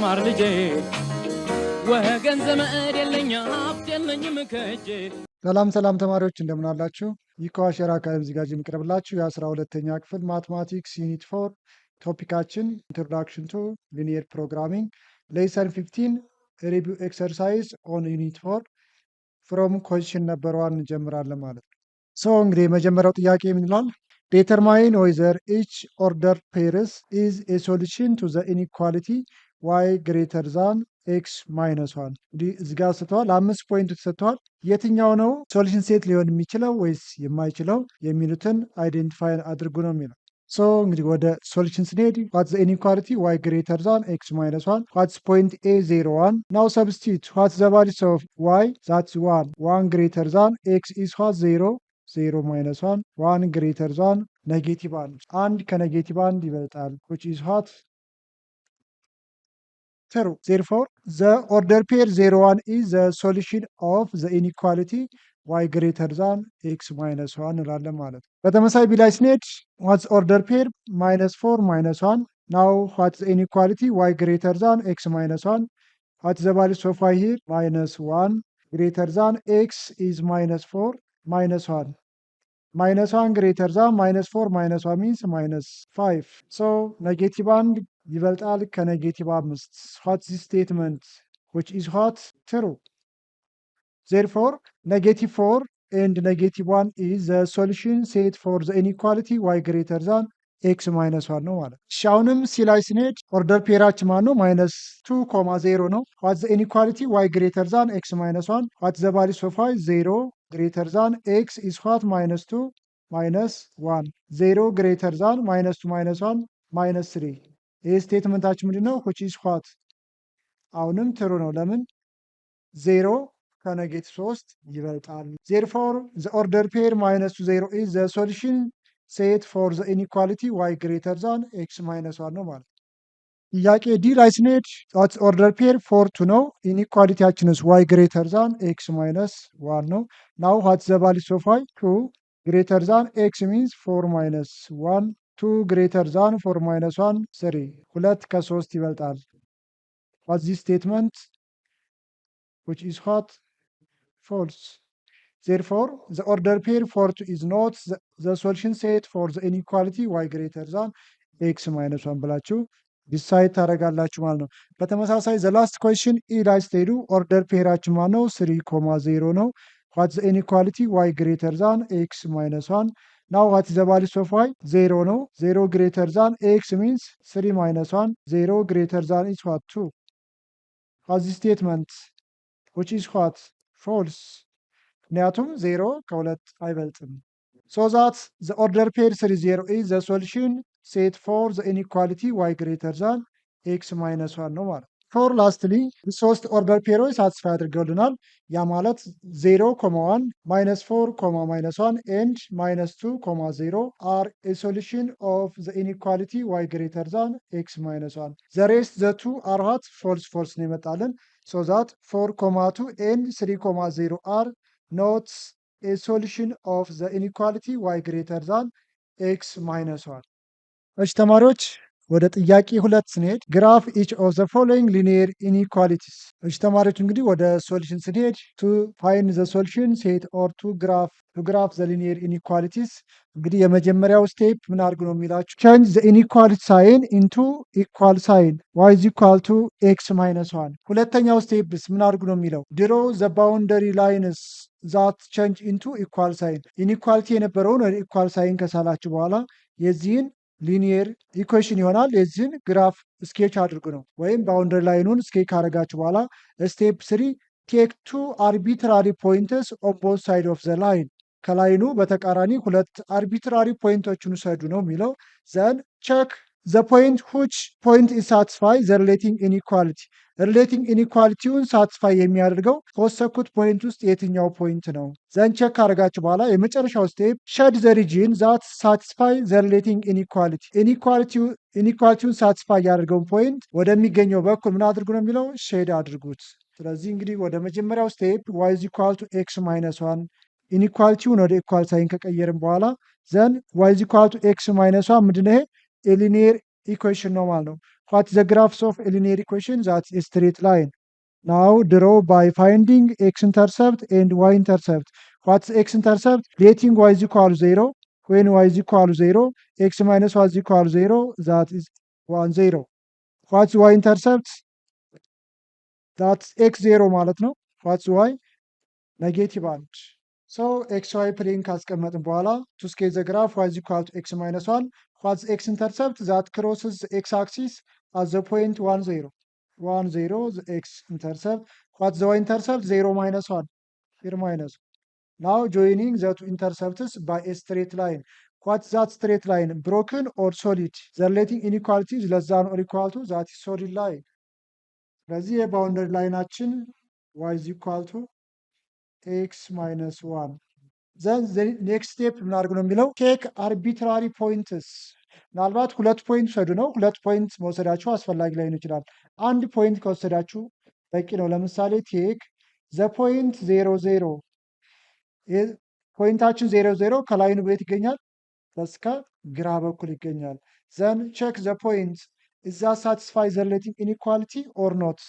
ማር ልጄ ወገን ዘመድ የለኝ ሀብት የለኝም ከእጄ። ሰላም ተማሪዎች እንደምን አላችሁ? ይህ ከዋሸራ አካዳሚ ዝግጅት የሚቀርብላችሁ የ12ኛ ክፍል ማትማቲክስ ዩኒት 4 ቶፒካችን ኢንትሮዳክሽን ቱ ሊኒየር ፕሮግራሚንግ ሌሰን 15 ሪቪው ኤክሰርሳይዝ ኦን ዩኒት 4 ፍሮም ኮሽን ነምበር 1 እንጀምራለን ማለት ነው። እንግዲህ የመጀመሪያው ጥያቄ ምን ይላል? ዴተርማይን ዌዘር ኢች ኦርደር ፔርስ ኢዝ ኤ ሶሉሽን ቱ ዘ ኢንኢኳሊቲ ዋይ ግሬተር ዛን ኤክስ ማይነስ ዋን። እንግዲህ እዚህ ጋር ሰጥተዋል፣ 5 ፖይንት ተሰጥተዋል። የትኛው ነው ሶሉሽን ሴት ሊሆን የሚችለው ወይስ የማይችለው የሚሉትን አይዴንቲፋይ አድርጉ ነው የሚለው። እንግዲህ ወደ ሶሉሽን ስንሄድ ዋትስ ዘ ኢንኢኳሊቲ ዋይ ግሬተር ዛን ኤክስ ማይነስ ዋን። ዋትስ ፖይንት ኤ 0 1 ናው ሰብስቲት ዋትስ ዘ ቫሊዩስ ኦፍ ዋይ ዛትስ 1 1 ግሬተር ዛን ኤክስ ኢዝ ዋት 0 0 ማይነስ 1 1 ግሬተር ዛን ኔጌቲቭ 1 ከኔጌቲቭ 1 ይበልጣል which is what true. Therefore, the order pair 0 1 is the solution of the inequality y greater than x minus 1 እንላለን ማለት ነው። በተመሳሳይ ቢ ላይ ስንሄድ what's order pair minus 4 minus 1. Now what's the inequality y greater than x minus 1. What's the value of y here? Minus 1 greater than x is minus 4 minus 1. Minus 1 greater than minus 4 minus 1 means minus 5. So negative 1 ይበልጣል ከኔጌቲቭ 5 what this statement which is what true. Therefore negative 4 and negative 1 is the solution set for the inequality y greater than x minus 1 ነው ማለት። አሁንም ሲ ላይ ስንሄድ ኦርደር ፔራችን ማን ነው? minus 2 0 ነው። what's the inequality y greater than x minus 1. what's the value of y? 0 greater than x is what? minus 2 minus 1 0 greater than minus 2 minus 1 minus 3. ይህ ስቴትመንታችን ምንድን ነው? which is what አሁንም ትሩ ነው። ለምን? 0 ከኔጌቲቭ 3 ይበልጣል። therefore the order pair minus 2 0 is the solution set for the inequality y greater than x minus 1 ነው ማለት። ጥያቄ ዲ ላይ ስንሄድ what's order pair 4 2 ነው። ኢኒኳሊቲያችንስ y greater than x minus 1 ነው። now what's the value of y? 2 greater than x means 4 minus 1 2 greater than 4 minus 1 3 2 ከ3 ይበልጣል። what's this statement which is what false. Therefore the order pair 4 2 is not the solution set for the inequality y greater than x minus 1 ብላችሁ ዲሳይድ ታደርጋላችሁ ማለት ነው። በተመሳሳይ the last question ኢ ላይ ስትሄዱ ኦርደር ፔራችን ማለት ነው 3 0 ነው። what's the inequality y greater than x minus 1. now what is the value of y? 0 ነው። 0 greater than x means 3 minus 1 0 greater than is what 2. what's this statement which is what false. ምክንያቱም 0 ከ2 አይበልጥም። so that the order pair 3 0 is the solution set for the inequality y greater than x minus 1 ነው ማለት። ፎር ላስትሊ ሶስት ኦርደር ፔሮች ሳትስፋይ አድርገውልናል። ያ ማለት 0 1 minus 4 minus 1 and minus 2 0 are a solution of the inequality y greater than x minus 1. the rest the two are what false ነው ይመጣልን። so that 4 2 and 3 0 are not a solution of the inequality y greater than x minus 1. እሺ ተማሪዎች ወደ ጥያቄ 2 ስንሄድ ግራፍ each of the following linear inequalities. እሺ ተማሪዎች እንግዲህ ወደ ሶሉሽን ስንሄድ to find the solution set or to graph the linear inequalities እንግዲህ የመጀመሪያው ስቴፕ ምን አድርጉ ነው የሚላችሁ? change the inequality sign into equal sign y is equal to x minus 1. ሁለተኛው ስቴፕስ ምን አድርጉ ነው የሚለው? draw the boundary lines that change into equal sign. ኢኒኳሊቲ የነበረውን ወደ ኢኳል ሳይን ከሳላችሁ በኋላ የዚህን ሊኒየር ኢኩዌሽን ይሆናል። የዚህን ግራፍ ስኬች አድርጉ ነው። ወይም ባውንደሪ ላይኑን ስኬች ካደረጋችሁ በኋላ ስቴፕ 3 ቴክ ቱ አርቢትራሪ ፖይንትስ ኦን ቦዝ ሳይድ ኦፍ ዘ ላይን። ከላይኑ በተቃራኒ ሁለት አርቢትራሪ ፖይንቶችን ውሰዱ ነው የሚለው። ዘን ቼክ ዘ ፖይንት ሁች ፖይንት ኢዝ ሳትስፋይ ዘ ሪሌቲንግ ኢኒኳሊቲ። ሪሌቲንግ ኢኒኳሊቲውን ሳትስፋይ የሚያደርገው ከወሰኩት ፖይንት ውስጥ የትኛው ፖይንት ነው? ዘን ቼክ ካደረጋችሁ በኋላ የመጨረሻው ስቴፕ ሸድ ዘ ሪጅን ዛት ሳትስፋይ ዘ ሪሌቲንግ ኢኒኳሊቲ። ኢኒኳሊቲውን ሳትስፋይ ያደርገውን ፖይንት ወደሚገኘው በኩል ምን አድርጉ ነው የሚለው? ሼድ አድርጉት። ስለዚህ እንግዲህ ወደ መጀመሪያው ስቴፕ ዋይ ኢዝ ኢኳል ቱ ኤክስ ማይነስ 1 ኢኒኳሊቲውን ወደ ኢኳል ሳይን ከቀየርን በኋላ ዘን ዋይ ኢዝ ኢኳል ቱ ኤክስ ማይነስ 1 ምንድነው ይሄ? ኤሊኒየር ኢኩዌሽን ነው ማለት ነው። ዋት ዘ ግራፍስ ኦፍ ሊኒየር ኢኩዌሽን ዛት ስትሬት ላይን ናው ድሮ ባይ ፋይንዲንግ ኤክስ ኢንተርሰፕት ኤንድ ዋይ ኢንተርሰፕት ዋትስ ኤክስ ኢንተርሰፕት ሌቲንግ ዋይ ኢዝ ኢኳል 0 when y is equal to 0 x minus y is equal to 0 that is 1 0 what's y intercept that's x0 ማለት ነው what's y negative 1 so xy plane ካስቀመጥን በኋላ to scale the graph y is equal to x minus 1 what's x intercept that crosses the x axis at the point 1 0 1 0 the x intercept what's the y intercept 0 minus 1 0 minus now joining the two intercepts by a straight line. What's that straight line? Broken or solid? The relating inequality is less than or equal to that is solid line. በዚህ የባውንደሪ ላይናችን y is equal to x minus 1. Then the next step ምናደርግ ነው የሚለው take arbitrary points. ምናልባት ሁለት ፖይንት ውሰዱ ነው። ሁለት ፖይንት መውሰዳችሁ አስፈላጊ ላይሆን ይችላል። አንድ ፖይንት ከወሰዳችሁ በቂ ነው። ለምሳሌ take the point 0 0 ፖይንታችን 0 0 ከላይኑ ቤት ይገኛል በስከ ግራ በኩል ይገኛል ዘን ቼክ ዘ ፖይንት ኢዝ ዛት ሳቲስፋይ ዘ ሪሌቲቭ ኢኒኳሊቲ ኦር ኖት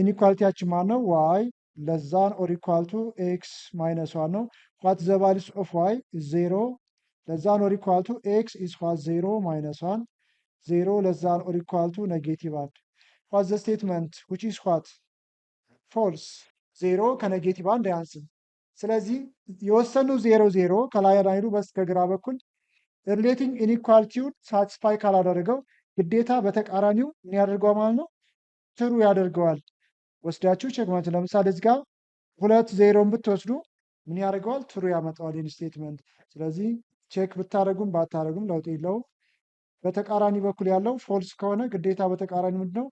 ኢኒኳሊቲያችን ማን ነው ዋይ ለስ ዛን ኦር ኢኳል ቱ ኤክስ ማይነስ 1 ነው ዋት ዘ ቫሊዩስ ኦፍ ዋይ ኢዝ 0 ለስ ዛን ኦር ኢኳል ቱ ኤክስ ኢዝ ዋት 0 ማይነስ 1 0 ለስ ዛን ኦር ኢኳል ቱ ኔጌቲቭ 1 ዋት ዘ ስቴትመንት ዊች ኢዝ ዋት ፎልስ 0 ከኔጌቲቭ 1 አያንስም ስለዚህ የወሰኑ 0 0 ከላይ ላይኑ በስተግራ በኩል ሪሌቲንግ ኢኒኳሊቲውን ሳቲስፋይ ካላደረገው ግዴታ በተቃራኒው ምን ያደርገዋል ማለት ነው ትሩ ያደርገዋል ወስዳችሁ ቼክ ማለት ለምሳሌ እዚህ ጋር 2 0 ብትወስዱ ምን ያደርገዋል ትሩ ያመጣዋል ይህን ስቴትመንት ስለዚህ ቼክ ብታረጉም ባታረጉም ለውጥ የለውም በተቃራኒ በኩል ያለው ፎልስ ከሆነ ግዴታ በተቃራኒ ምንድነው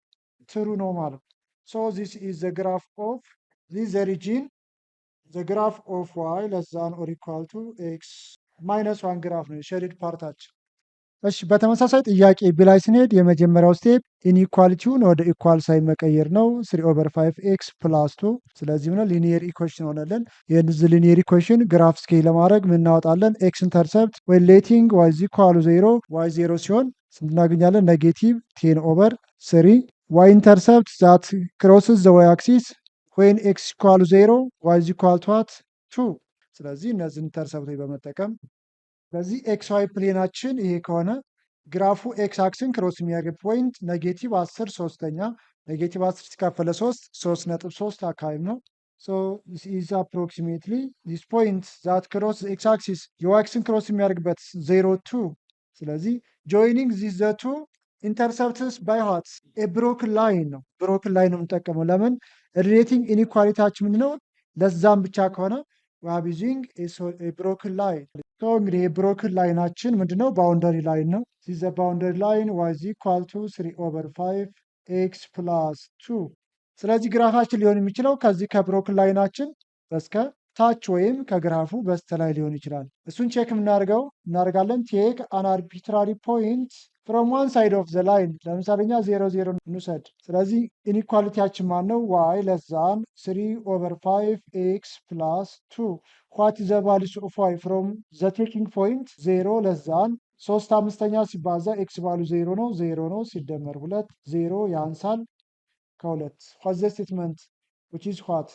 ትሩ ነው ማለት so this is the graph of this region the graph of y less than or equal to x minus 1 ግራፍ ነው ሼድድ ፓርታችን። እሺ በተመሳሳይ ጥያቄ ቢ ላይ ስንሄድ የመጀመሪያው ስቴፕ ኢንኢኳሊቲውን ወደ ኢኳል ሳይን መቀየር ነው 3/5x + 2 ስለዚህ ነው ሊኒየር ኢኩዌሽን ሆነልን። የዚህ ሊኒየር ኢኩዌሽን ግራፍ ስኬል ለማድረግ ምን እናወጣለን ኤክስ ኢንተርሰፕት ወይ ሌቲንግ y is equal to 0 y 0 ሲሆን ስንት እናገኛለን ኔጌቲቭ 10/3 y ኢንተርሰፕት that crosses the y axis when x equal to 0 y is equal to what 2 ስለዚህ እነዚህ ኢንተርሰፕቶች በመጠቀም በዚህ ኤክስ ዋይ ፕሌናችን ይሄ ከሆነ ግራፉ ኤክስ አክስን ክሮስ የሚያደርግ ፖይንት ኔጌቲቭ 10 ሶስተኛ ኔጌቲቭ 10 ሲካፈለ 3 3.3 አካባቢ ነው so this is approximately this point that cross x axis የዋይ አክስን ክሮስ የሚያደርግበት 0 2 ስለዚህ joining these the two ኢንተርሰፕትስ ባይ ዋት ብሮክን ላይን ነው ብሮክን ላይን ነው የምንጠቀመው ለምን ሪሌቲንግ ኢኒኳሊቲያችን ምንድነው ለዛም ብቻ ከሆነ ዩዚንግ ብሮክን ላይን እንግዲህ የብሮክን ላይናችን ምንድነው ባውንደሪ ላይን ነው ዚስ ባውንደሪ ላይን y is equal to 3/5x + 2 ስለዚህ ግራፋችን ሊሆን የሚችለው ከዚህ ከብሮክን ላይናችን በስከ ታች ወይም ከግራፉ በስተላይ ሊሆን ይችላል እሱን ቼክ እናደርጋለን ቴክ አን አርቢትራሪ ፖይንት from one side of the line ለምሳሌኛ 0 0 እንውሰድ ስለዚህ ኢኒኳሊቲያችን ማን ነው y less than 3/5x + 2 what is the value of y from the taking point 0 less than 3/5 ሲባዛ x value 0 ነው 0 ነው ሲደመር 2 0 ያንሳል ከ2 what the statement which is what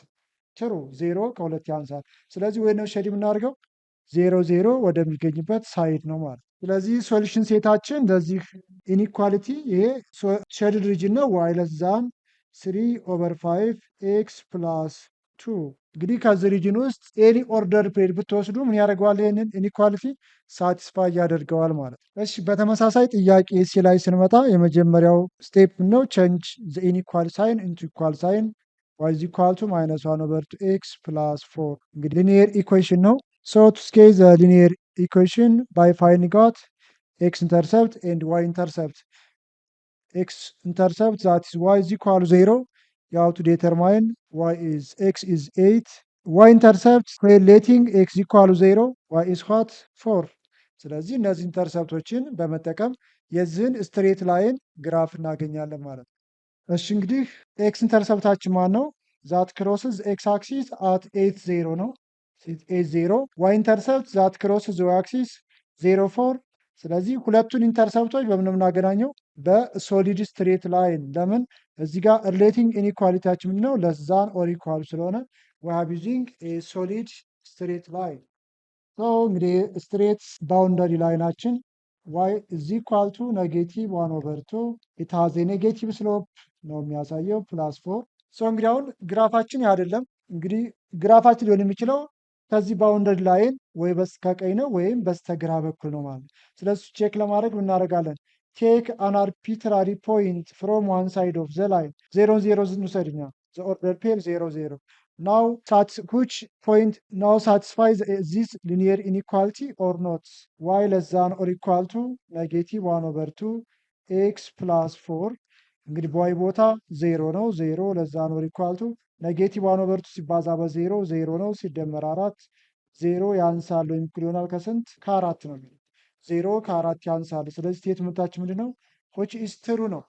true 0 ከ2 ያንሳል ስለዚህ ወይ ነው ሼድ የምናደርገው 0 0 ወደሚገኝበት ሳይድ ነው ማለት ስለዚህ ሶሉሽን ሴታችን ለዚህ ኢኒኳሊቲ ይሄ ሼድድ ሪጅን ነው y less than 3/5x + 2 እንግዲህ ከዚህ ሪጅን ውስጥ ኤኒ ኦርደር ፔር ብትወስዱ ምን ያደርገዋል ይሄንን ኢኒኳሊቲ ሳቲስፋይ ያደርገዋል ማለት እሺ በተመሳሳይ ጥያቄ ሲ ላይ ስንመጣ የመጀመሪያው ስቴፕ ነው ቼንጅ ዘ ኢኒኳል ሳይን ኢንቱ ኢኳል ሳይን y is equal to -1/2x + 4 እንግዲህ ሊኒየር ኢኩዌሽን ነው so to scale the linear equation by finding out x intercept and y intercept x intercept that is y is equal to 0 you have to determine x is 8 y intercept when letting x equal to 0 y is what 4 ስለዚህ እነዚህ ኢንተርሰፕቶችን በመጠቀም የዚህን ስትሬት ላይን ግራፍ እናገኛለን ማለት ነው እሺ እንግዲህ x ኢንተርሰፕታችን ማን ነው that crosses x axis at 8 0 ነው 8 0 y intercept that crosses the y axis 0 4 ስለዚህ ሁለቱን ኢንተርሰፕቶች በምን ነው የምናገናኘው? በሶሊድ ስትሬት ላይን። ለምን እዚህ ጋር ሪሌቲንግ ኢኒኳሊቲያችን ምንድነው? ለዛን ኦር ኢኳል ስለሆነ we are using a solid straight line። እንግዲህ ስትሬት ባውንደሪ ላይናችን ዋይ ኢዝ ኢኳል ቱ ኔጌቲቭ 1/2 ኢት ሃዝ ኤ ኔጌቲቭ ስሎፕ ነው የሚያሳየው +4። እንግዲህ አሁን ግራፋችን አይደለም እንግዲህ ግራፋችን ሊሆን የሚችለው ከዚህ ባውንደሪ ላይን ወይ በስተቀኝ ነው ወይም በስተግራ በኩል ነው ማለት ነው። ስለዚህ ቼክ ለማድረግ ምን እናደርጋለን? ቴክ አን አርቢትራሪ ፖይንት ፍሮም ዋን ሳይድ ኦፍ ዘ ላይን 0 0 እንውሰድኛ ዘ ኦርደር ፔር 0 0 now which point now satisfies this linear inequality or not? Y less than or equal to negative 1/2 x plus 4 እንግዲህ በዋይ ቦታ 0 ነው 0 less than or equal to ኔጌቲቭ 1/2 ሲባዛ በ0 0 ነው ሲደመር 4 0 ያንሳል ወይም እኩል ይሆናል ከስንት ከ4 ነው የሚለው 0 ከ4 ያንሳል። ስለዚህ ስቴትመንታችን ምንድን ነው? which is true ነው።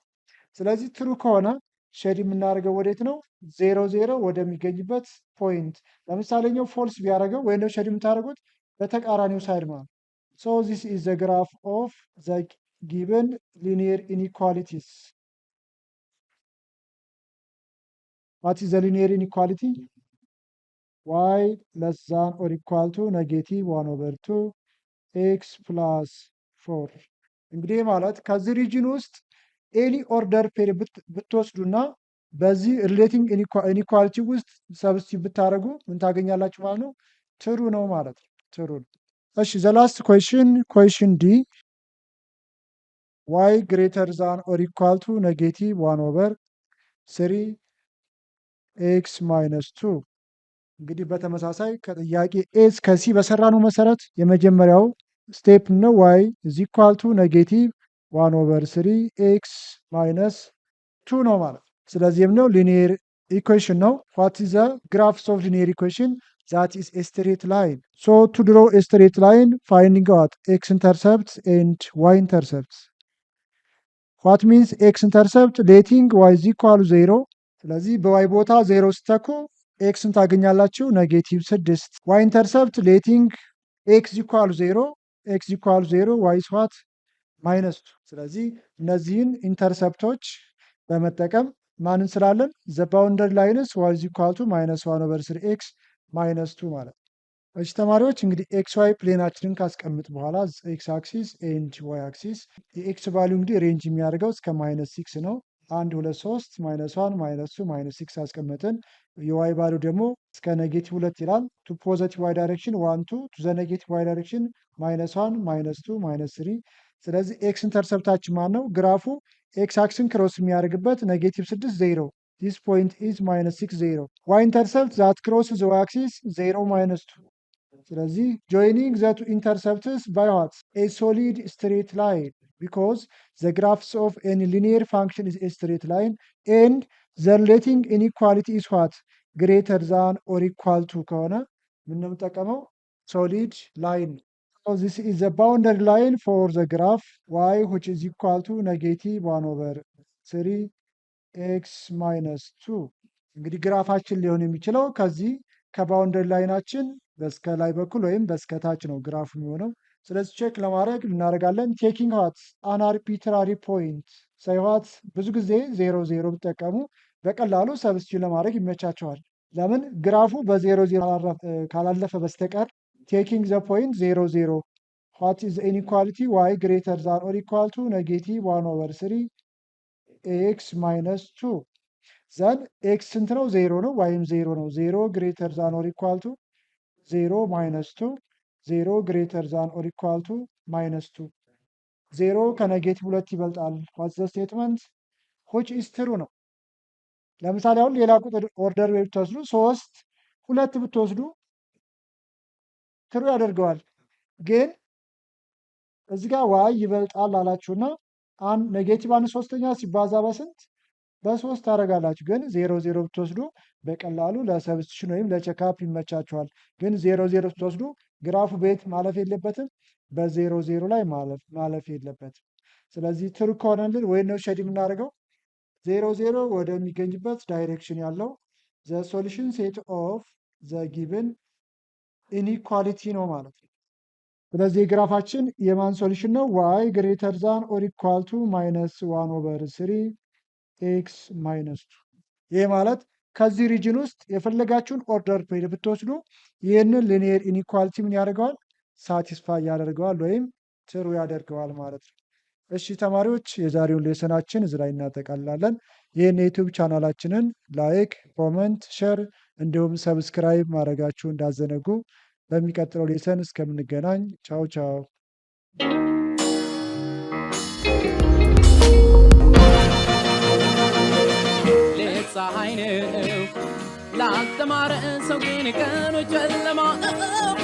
ስለዚህ ትሩ ከሆነ ሼድ የምናደርገው ወዴት ነው? 0 0 ወደሚገኝበት ፖይንት። ለምሳሌኛው ፎልስ ቢያደርገው ወይም ሼድ የምታደርጉት በተቃራኒው ሳይድ ማለት ሶ ዚስ ኢዝ ዘ ግራፍ ኦፍ ዘ ጊቨን ሊኒየር ኢኒኳሊቲስ። ዋት ኢዝ ዘ ሊኒየር ኢኒኳሊቲ? ዋይ ለስ ዛን ኦር ኢኳል ቱ ኔጌቲቭ 1/2 ኤክስ ፕላስ 4። እንግዲህ ማለት ከዚህ ሪጅን ውስጥ ኤኒ ኦርደር ፔር ብትወስዱና በዚህ ሪሌቲንግ ኢኒኳሊቲ ውስጥ ሰብስቲት ብታደርጉ ምን ታገኛላችሁ ማለት ነው? ትሩ ነው ማለት ነው። ትሩ ነው። እሺ ዘ ላስት ኩዌሽን ዲ ዋይ ግሬተር ዛን ኦር ኢኳል ቱ ኔጌቲቭ 1/3 ኤክስ ማይነስ 2። እንግዲህ በተመሳሳይ ከጥያቄ ኤ እስከ ሲ በሰራነው መሰረት የመጀመሪያው ስቴፕ ነው ዋይ ኢዝ ኢኳል ቱ ኔጌቲቭ 1/3 ኤክስ ማይነስ 2 ነው ማለት። ስለዚህም ነው ሊኒየር ኢኩዌሽን ነው። ዋት ኢዝ ዘ ግራፍስ ኦፍ ሊኒየር ኢኩዌሽን? ዛት ኢዝ ኤ ስትሬት ላይን። ሶ ቱ ድሮ ኤ ስትሬት ላይን ፋይንዲንግ አውት ኤክስ ኢንተርሰፕት ኤንድ ዋይ ኢንተርሰፕት። ዋት ሚንስ ኤክስ ኢንተርሰፕት ሌቲንግ ዋይ ኢዝ ኢኳል 0። ስለዚህ በዋይ ቦታ 0 ስተኩ ኤክስን ታገኛላችሁ ኔጌቲቭ 6። ዋይ ኢንተርሰፕት ሌቲንግ ኤክስ ኢኳል 0 ኤክስ ኢኳል 0 ዋይ ስዋት ማይነስ 2። ስለዚህ እነዚህን ኢንተርሰፕቶች በመጠቀም ማንን ስላለን ዘ ባውንደሪ ላይንስ ዋይ ኢዝ ኢኳል ቱ -1/3 ኤክስ ማይነስ 2 ማለት ነው። እሺ ተማሪዎች እንግዲህ ኤክስ ዋይ ፕሌናችንን ካስቀምጥ በኋላ ኤክስ አክሲስ ኤንድ ዋይ አክሲስ የኤክስ ቫሊዩ እንግዲህ ሬንጅ የሚያደርገው እስከ -6 ነው። 1 2 3 -1 -2 -6 አስቀመጥን። የዋይ ቫሊዩ ደግሞ እስከ -2 ይላል። ቱ ፖዘቲቭ ዋይ ዳይሬክሽን 1 2 ቱ ዘ ኔጌቲቭ ዋይ ዳይሬክሽን -1 -2 -3። ስለዚህ ኤክስ ኢንተርሰፕታችን ማን ነው? ግራፉ ኤክስ አክስን ክሮስ የሚያደርግበት -6 0 ዲስ ፖይንት ኢዝ -6 0። ዋይ ኢንተርሰፕት ዛት ክሮስ ዘ ዋይ አክሲስ 0 -2። ስለዚህ ጆይኒንግ ዘ ቱ ኢንተርሰፕትስ ባይ ዋት ኤ ሶሊድ ስትሬት ላይን ቢኮዝ ዘ ግራፍስ ኦፍ ኤኒ ሊኒየር ፋንክሽን ኢዝ ኤ ስትሬት ላይን ኤንድ ዘ ሪሌቲንግ ኢኒኳሊቲ ኢዝ ዋት ግሬተር ዛን ኦር ኢኳል ቱ ከሆነ ምን ነው የምንጠቀመው? ሶሊድ ላይን። So this is the boundary line for the graph y which is equal to -1/3 x minus 2። እንግዲህ ግራፋችን ሊሆን የሚችለው ከዚህ ከባውንደሪ ላይናችን በስከ ላይ በኩል ወይም በስከታች ነው ግራፍ የሚሆነው። ስለዚህ ቼክ ለማድረግ እናደርጋለን። ቴኪንግ ዋት አን አርቢትራሪ ፖይንት ሳይዋት ብዙ ጊዜ 0 0 ብትጠቀሙ በቀላሉ ሰብስቲዩት ለማድረግ ይመቻቸዋል። ለምን ግራፉ በ0 0 ካላለፈ በስተቀር taking the point 0 0 what is the inequality y greater than or equal to -1/3 x minus 2 then x ስንት ነው? 0 ነው። yም 0 ነው። 0 greater than or equal to 0 minus 2 0 greater than or equal to -2 0 ከኔጌቲቭ 2 ይበልጣል። what's the statement? which is true ነው። ለምሳሌ አሁን ሌላ ቁጥር ኦርደር ወይ ብትወስዱ 3 2 ብትወስዱ ትሩ ያደርገዋል። ግን እዚህ ጋር ዋይ ይበልጣል አላችሁና -1/3 ሲባዛ በስንት በ3 ታደርጋላችሁ። ግን 0 0 ብትወስዱ በቀላሉ ለሰብስቲሽን ወይም ለቼክአፕ ይመቻችኋል። ግን 0 0 ብትወስዱ ግራፉ ቤት ማለፍ የለበትም በ0 0 ላይ ማለፍ የለበትም። ስለዚህ ትሩ ከሆነልን ወይ ነው ሼድ የምናደርገው 0 0 ወደሚገኝበት ዳይሬክሽን ያለው ዘ ሶሉሽን ሴት ኦፍ ዘ ጊቭን ኢኒኳሊቲ ነው ማለት ነው። ስለዚህ ግራፋችን የማን ሶሉሽን ነው? ዋይ ግሬተር ዛን ኦር ኢኳል ቱ -1/3 ኤክስ -2። ይህ ማለት ከዚህ ሪጅን ውስጥ የፈለጋችሁን ኦርደር ፔር ብትወስዱ ይህንን ሊኒየር ኢኒኳሊቲ ምን ያደርገዋል? ሳቲስፋይ ያደርገዋል ወይም ትሩ ያደርገዋል ማለት ነው። እሺ ተማሪዎች የዛሬውን ሌሰናችን እዚህ ላይ እናጠቃልላለን። ይህን የዩቲዩብ ቻናላችንን ላይክ፣ ኮመንት፣ ሼር እንዲሁም ሰብስክራይብ ማድረጋችሁ እንዳዘነጉ። በሚቀጥለው ሌሰን እስከምንገናኝ ቻው ቻው። ፀሐይ ነው ላልተማረ ሰው ግን ቀኑ ጨለማ ነው።